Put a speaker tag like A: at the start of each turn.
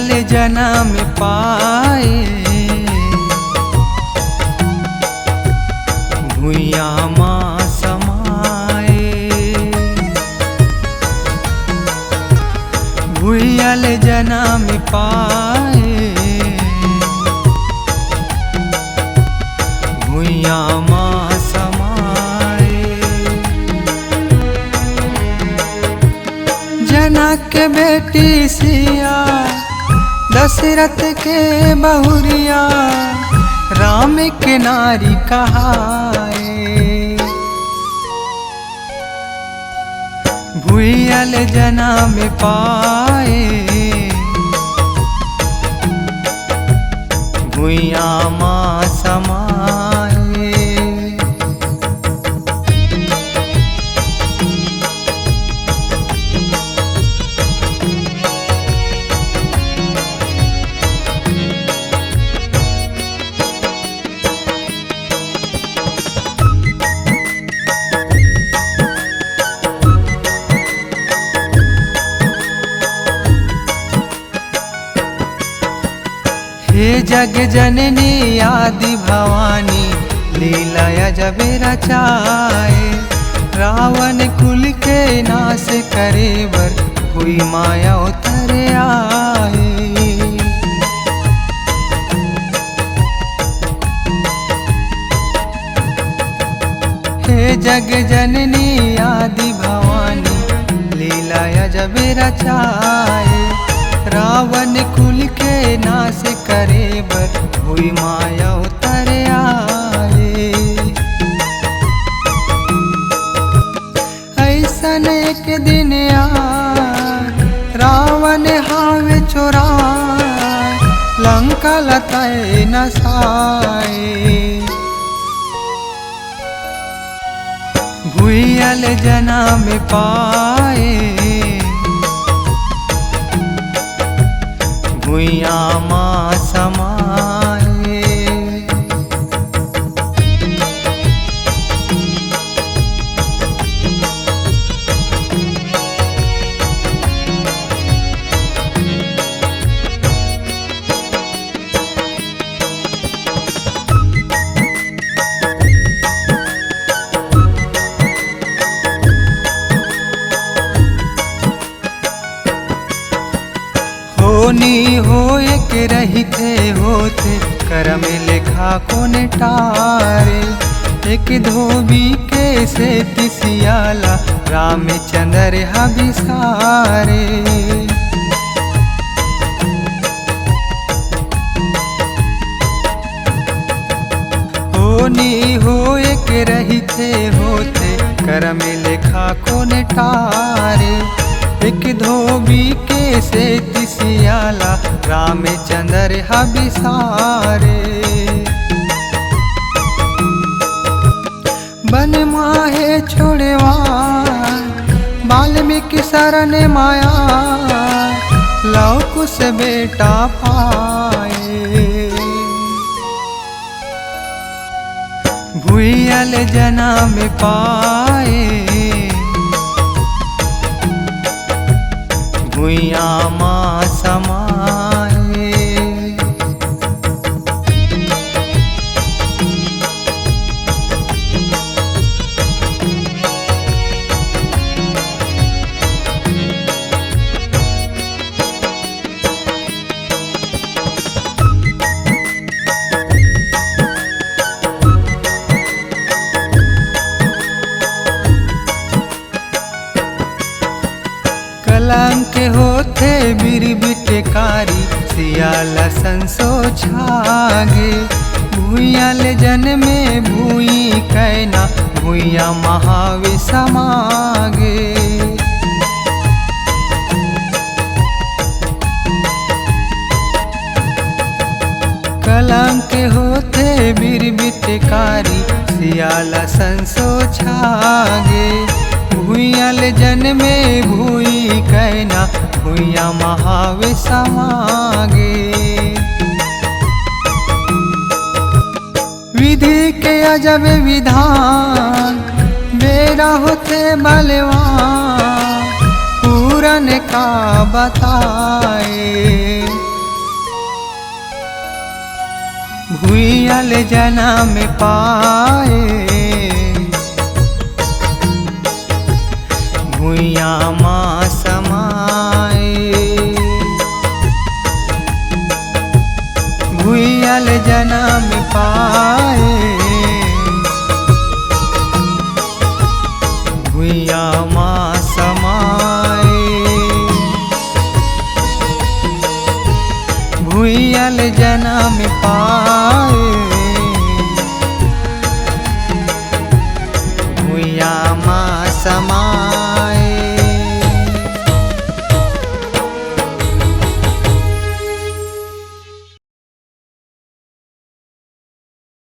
A: ले जन्म पाए भुइया माँ समाए। भुइया ले जन्म पाए भुइया माँ समाए। जनक के बेटी सिया दशरथ के बहुरिया राम के नारी कहाए। भुइया ले जन्म पाए भुइया माँ समाए। हे जग जननी आदि भवानी लीला अजब रचाए। रावण कुल के नाश करे बर हुई माया उतर आए। हे जग जननी आदि भवानी लीला अजब रचाए। रावण कुल के नाश करे बर हुई माया उतर आए। ऐसन एक दिन रावण हावे चोरा लंका लताए नसाए। भुइया ले जन्म पाए भुइया माँ समाए। होनी हो एक रहिते होते करम लेखा को नेटारे। एक धोबी के से तिसियाला रामचंद्र हबिसारे। होनी हो एक रहिते होते करम लेखा को नेटारे। एक धोबी के से तिसियाला रामचंद्र हबिसारे। बन माहे छोड़वा वाल्मीकि शरण माया लव कुश बेटा पाए। भुइया ले जन्म पाए भुइया माँ समाए। कलंक होते बीर बिटकारी सियाला संसो छागे। भुइया ले जन्मे भुई कैना भुइया महावी समागे। कलंक होते बीर बिटकारी सियाला संसो छागे। भुइया ले जन्मे भुई कैना भुइया महावे समागे। विधि के अजब विधान बेरा होते बलवान पूरन का बताए। भूयल जन्म पाए भुइया माँ समाए भूयल जन्म पाए भुइया माँ समाए भूयल जन्म पाए